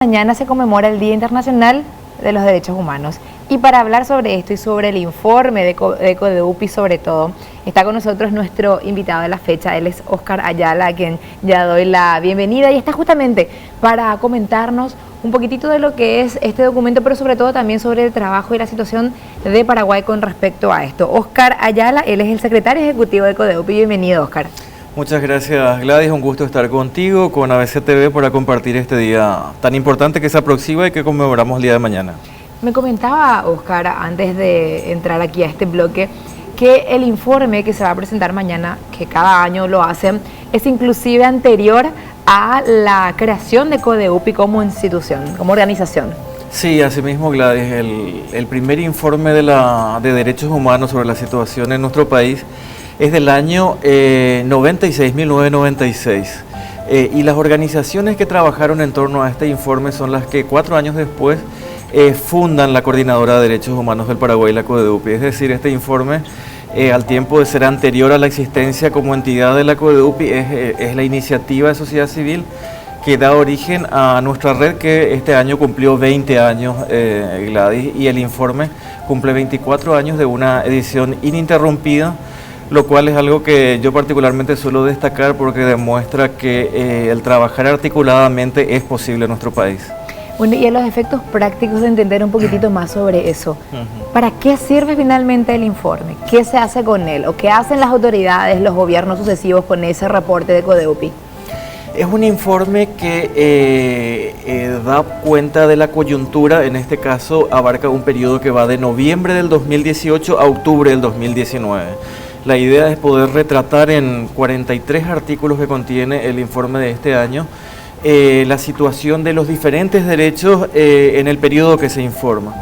Mañana se conmemora el Día Internacional de los Derechos Humanos y para hablar sobre esto y sobre el informe de CODEUPI sobre todo, está con nosotros nuestro invitado de la fecha. Él es Óscar Ayala, a quien ya doy la bienvenida y está justamente para comentarnos un poquitito de lo que es este documento, pero sobre todo también sobre el trabajo y la situación de Paraguay con respecto a esto. Óscar Ayala, él es el secretario ejecutivo de CODEUPI. Bienvenido, Óscar. Muchas gracias, Gladys, un gusto estar contigo, con ABC TV, para compartir este día tan importante que se aproxima y que conmemoramos el día de mañana. Me comentaba, Óscar, antes de entrar aquí a este bloque, que el informe que se va a presentar mañana, que cada año lo hacen, es inclusive anterior a la creación de CODEUPI como institución, como organización. Sí, así mismo, Gladys, el primer informe de derechos humanos sobre la situación en nuestro país es del año 1996. Y las organizaciones que trabajaron en torno a este informe son las que 4 años después fundan la Coordinadora de Derechos Humanos del Paraguay, la CODEUPI. Es decir, este informe, al tiempo de ser anterior a la existencia como entidad de la CODEUPI, es la iniciativa de sociedad civil que da origen a nuestra red, que este año cumplió 20 años, Gladys, y el informe cumple 24 años de una edición ininterrumpida, lo cual es algo que yo particularmente suelo destacar porque demuestra que el trabajar articuladamente es posible en nuestro país. Bueno, y a los efectos prácticos de entender un poquitito más sobre eso. ¿Para qué sirve finalmente el informe? ¿Qué se hace con él? ¿O qué hacen las autoridades, los gobiernos sucesivos con ese reporte de CODEUPI? Es un informe que da cuenta de la coyuntura. En este caso abarca un periodo que va de noviembre del 2018 a octubre del 2019. La idea es poder retratar en 43 artículos que contiene el informe de este año la situación de los diferentes derechos en el periodo que se informa.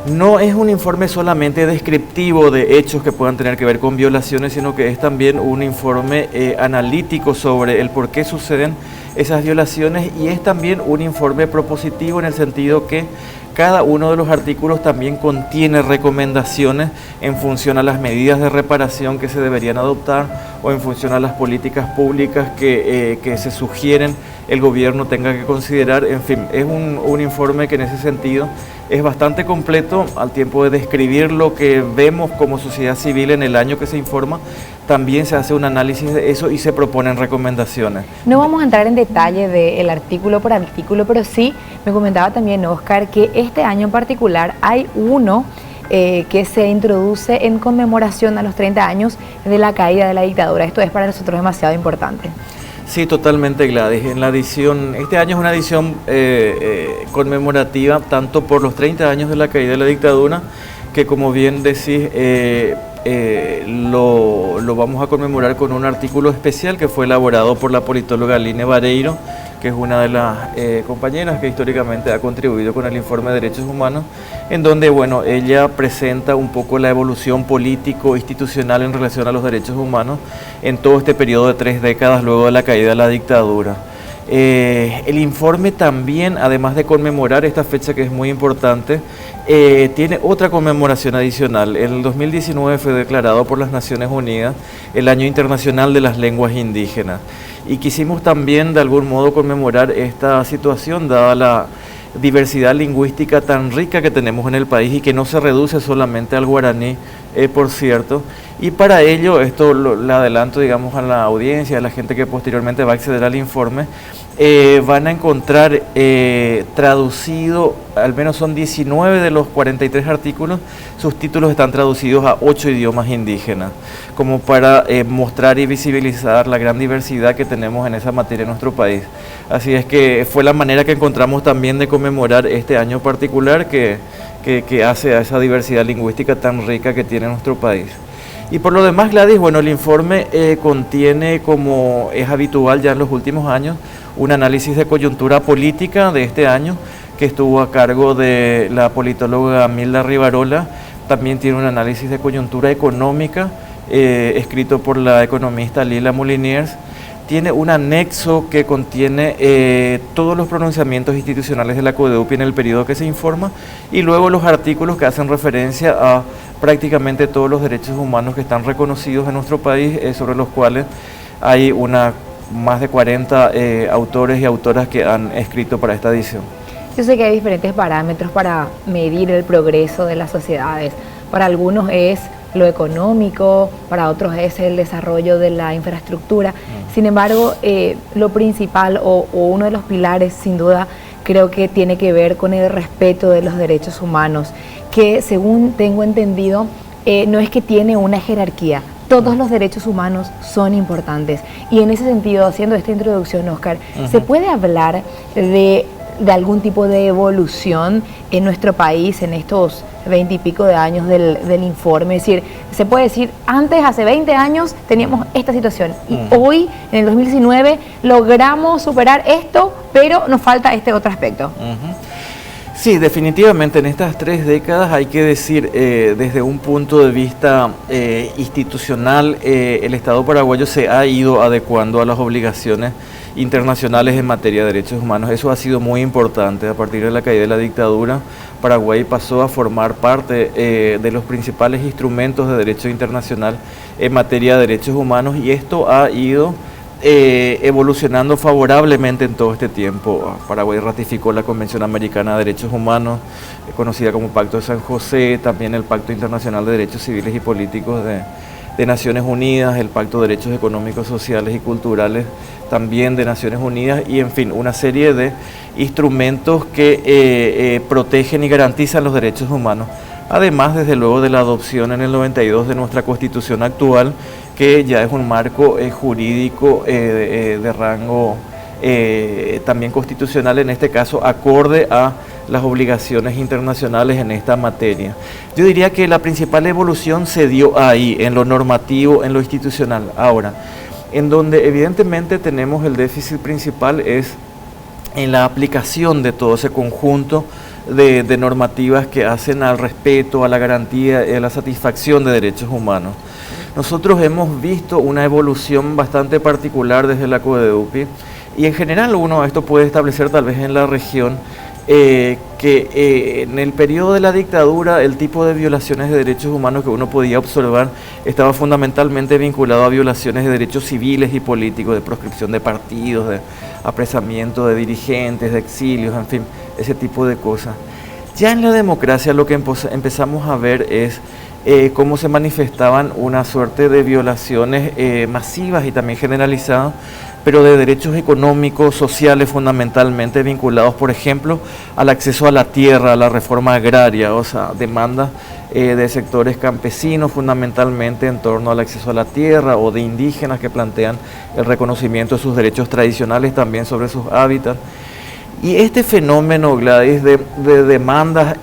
No es un informe solamente descriptivo de hechos que puedan tener que ver con violaciones, sino que es también un informe analítico sobre el por qué suceden esas violaciones, y es también un informe propositivo en el sentido que cada uno de los artículos también contiene recomendaciones en función a las medidas de reparación que se deberían adoptar o en función a las políticas públicas que se sugieren el gobierno tenga que considerar. En fin, es un informe que en ese sentido es bastante completo. Al tiempo de describir lo que vemos como sociedad civil en el año que se informa, también se hace un análisis de eso y se proponen recomendaciones. No vamos a entrar en detalle del artículo por artículo, pero sí me comentaba también, Óscar, que este año en particular hay uno que se introduce en conmemoración a los 30 años de la caída de la dictadura. Esto es para nosotros demasiado importante. Sí, totalmente, Gladys. En la edición, este año es una edición conmemorativa tanto por los 30 años de la caída de la dictadura, que como bien decís, lo vamos a conmemorar con un artículo especial que fue elaborado por la politóloga Aline Vareiro, que es una de las compañeras que históricamente ha contribuido con el informe de derechos humanos, en donde, bueno, ella presenta un poco la evolución político-institucional en relación a los derechos humanos en todo este periodo de 3 décadas luego de la caída de la dictadura. El informe también, además de conmemorar esta fecha que es muy importante, tiene otra conmemoración adicional. En el 2019 fue declarado por las Naciones Unidas el Año Internacional de las Lenguas Indígenas, y quisimos también de algún modo conmemorar esta situación dada la diversidad lingüística tan rica que tenemos en el país y que no se reduce solamente al guaraní, por cierto. Y para ello, esto le adelanto, digamos, a la audiencia, a la gente que posteriormente va a acceder al informe, van a encontrar traducido, al menos son 19 de los 43 artículos, sus títulos están traducidos a 8 idiomas indígenas, como para mostrar y visibilizar la gran diversidad que tenemos en esa materia en nuestro país. Así es que fue la manera que encontramos también de conmemorar este año particular que hace a esa diversidad lingüística tan rica que tiene nuestro país. Y por lo demás, Gladys, bueno, el informe contiene, como es habitual ya en los últimos años, un análisis de coyuntura política de este año que estuvo a cargo de la politóloga Milda Rivarola. También tiene un análisis de coyuntura económica escrito por la economista Lila Moliniers. Tiene un anexo que contiene todos los pronunciamientos institucionales de la CODEUPI en el periodo que se informa, y luego los artículos que hacen referencia a prácticamente todos los derechos humanos que están reconocidos en nuestro país, sobre los cuales hay más de 40 autores y autoras que han escrito para esta edición. Yo sé que hay diferentes parámetros para medir el progreso de las sociedades. Para algunos es lo económico, para otros es el desarrollo de la infraestructura. Sin embargo, lo principal o uno de los pilares, sin duda, creo que tiene que ver con el respeto de los derechos humanos, que según tengo entendido, no es que tiene una jerarquía. Todos los derechos humanos son importantes. Y en ese sentido, haciendo esta introducción, Oscar, ¿se puede hablar de algún tipo de evolución en nuestro país en estos 20 y pico de años del informe? Es decir, se puede decir, antes, hace 20 años, teníamos esta situación y hoy, en el 2019, logramos superar esto, pero nos falta este otro aspecto. Sí, definitivamente en estas 3 décadas hay que decir, desde un punto de vista institucional, el Estado paraguayo se ha ido adecuando a las obligaciones internacionales en materia de derechos humanos. Eso ha sido muy importante. A partir de la caída de la dictadura, Paraguay pasó a formar parte de los principales instrumentos de derecho internacional en materia de derechos humanos, y esto ha ido evolucionando favorablemente en todo este tiempo. Paraguay ratificó la Convención Americana de Derechos Humanos, conocida como Pacto de San José, también el Pacto Internacional de Derechos Civiles y Políticos de Naciones Unidas, el Pacto de Derechos Económicos, Sociales y Culturales también de Naciones Unidas, y en fin, una serie de instrumentos que protegen y garantizan los derechos humanos. Además, desde luego, de la adopción en el 92 de nuestra Constitución actual, que ya es un marco jurídico de rango también constitucional, en este caso acorde a las obligaciones internacionales en esta materia. Yo diría que la principal evolución se dio ahí, en lo normativo, en lo institucional. Ahora, en donde evidentemente tenemos el déficit principal es en la aplicación de todo ese conjunto de normativas que hacen al respeto, a la garantía y a la satisfacción de derechos humanos. Nosotros hemos visto una evolución bastante particular desde la CODEDUPI, y en general esto puede establecer tal vez en la región, que en el periodo de la dictadura el tipo de violaciones de derechos humanos que uno podía observar estaba fundamentalmente vinculado a violaciones de derechos civiles y políticos, de proscripción de partidos, de apresamiento de dirigentes, de exilios, en fin, ese tipo de cosas. Ya en la democracia lo que empezamos a ver es cómo se manifestaban una suerte de violaciones masivas y también generalizadas, pero de derechos económicos, sociales, fundamentalmente vinculados, por ejemplo, al acceso a la tierra, a la reforma agraria, o sea, demandas de sectores campesinos, fundamentalmente en torno al acceso a la tierra, o de indígenas que plantean el reconocimiento de sus derechos tradicionales también sobre sus hábitats. Y este fenómeno, Gladys, de demandas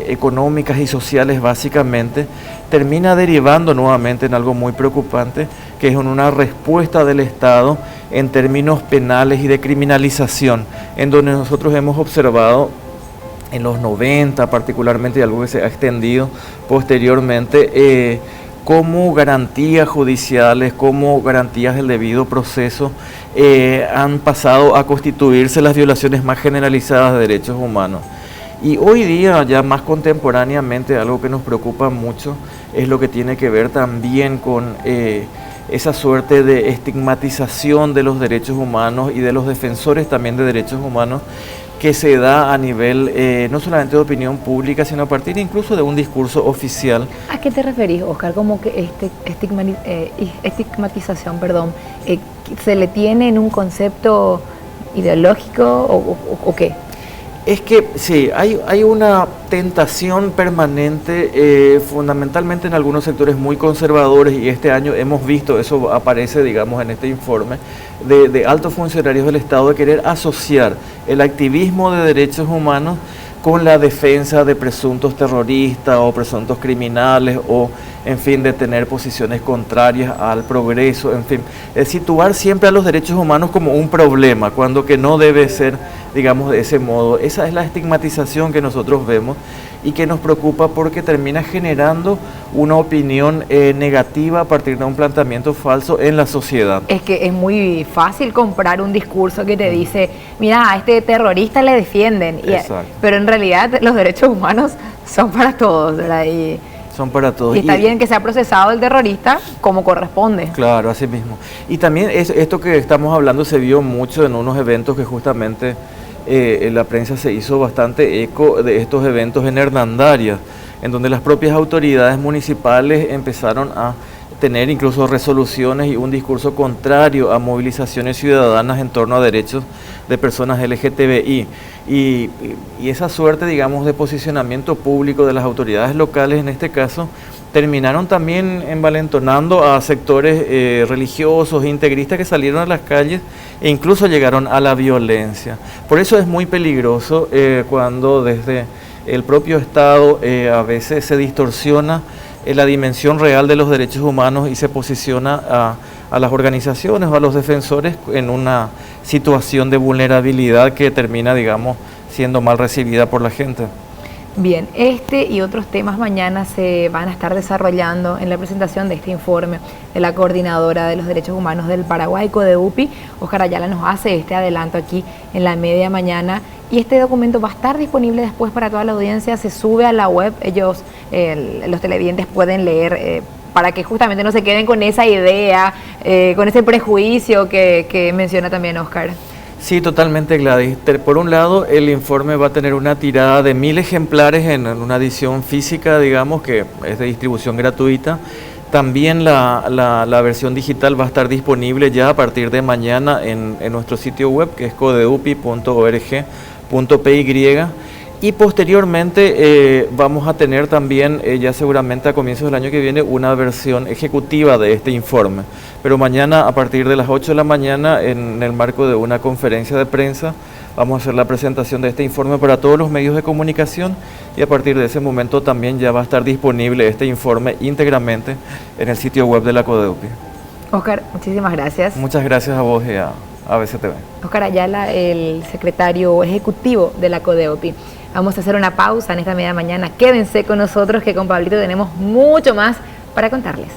económicas y sociales básicamente, termina derivando nuevamente en algo muy preocupante, que es en una respuesta del Estado en términos penales y de criminalización, en donde nosotros hemos observado en los 90 particularmente, y algo que se ha extendido posteriormente, como garantías judiciales, como garantías del debido proceso, han pasado a constituirse las violaciones más generalizadas de derechos humanos. Y hoy día, ya más contemporáneamente, algo que nos preocupa mucho es lo que tiene que ver también con esa suerte de estigmatización de los derechos humanos y de los defensores también de derechos humanos, que se da a nivel no solamente de opinión pública, sino a partir incluso de un discurso oficial. ¿A qué te referís, Oscar? Como que estigmatización, ¿se le tiene en un concepto ideológico o qué? Es que sí, hay una tentación permanente, fundamentalmente en algunos sectores muy conservadores, y este año hemos visto, eso aparece, digamos, en este informe, de altos funcionarios del Estado, de querer asociar el activismo de derechos humanos con la defensa de presuntos terroristas o presuntos criminales, o en fin, de tener posiciones contrarias al progreso, en fin, es situar siempre a los derechos humanos como un problema, cuando que no debe ser, digamos, de ese modo. Esa es la estigmatización que nosotros vemos y que nos preocupa, porque termina generando una opinión negativa a partir de un planteamiento falso en la sociedad. Es que es muy fácil comprar un discurso que te dice, mira, a este terrorista le defienden, pero en realidad los derechos humanos son para todos, ¿verdad? Son para todos. Y está bien que sea procesado el terrorista como corresponde. Claro, así mismo. Y también esto que estamos hablando se vio mucho en unos eventos que justamente la prensa se hizo bastante eco de estos eventos en Hernandarias, en donde las propias autoridades municipales empezaron a tener incluso resoluciones y un discurso contrario a movilizaciones ciudadanas en torno a derechos de personas LGTBI. Y esa suerte, digamos, de posicionamiento público de las autoridades locales, en este caso, terminaron también envalentonando a sectores religiosos e integristas que salieron a las calles e incluso llegaron a la violencia. Por eso es muy peligroso cuando desde el propio Estado a veces se distorsiona la dimensión real de los derechos humanos y se posiciona a las organizaciones o a los defensores en una situación de vulnerabilidad que termina, digamos, siendo mal recibida por la gente. Bien, este y otros temas mañana se van a estar desarrollando en la presentación de este informe de la Coordinadora de los Derechos Humanos del Paraguay, CODEUPI. Óscar Ayala nos hace este adelanto aquí en la media mañana y este documento va a estar disponible después para toda la audiencia, se sube a la web, ellos, los televidentes pueden leer para que justamente no se queden con esa idea, con ese prejuicio que menciona también Óscar. Sí, totalmente, Gladys. Por un lado, el informe va a tener una tirada de 1000 ejemplares en una edición física, digamos, que es de distribución gratuita. También la versión digital va a estar disponible ya a partir de mañana en nuestro sitio web, que es codeupi.org.py. Y posteriormente vamos a tener también, ya seguramente a comienzos del año que viene, una versión ejecutiva de este informe. Pero mañana a partir de las 8 de la mañana, en el marco de una conferencia de prensa, vamos a hacer la presentación de este informe para todos los medios de comunicación y a partir de ese momento también ya va a estar disponible este informe íntegramente en el sitio web de la CODEUPI. Óscar, muchísimas gracias. Muchas gracias a vos y a ABCTV. Óscar Ayala, el secretario ejecutivo de la CODEUPI. Vamos a hacer una pausa en esta media mañana. Quédense con nosotros que con Pablito tenemos mucho más para contarles.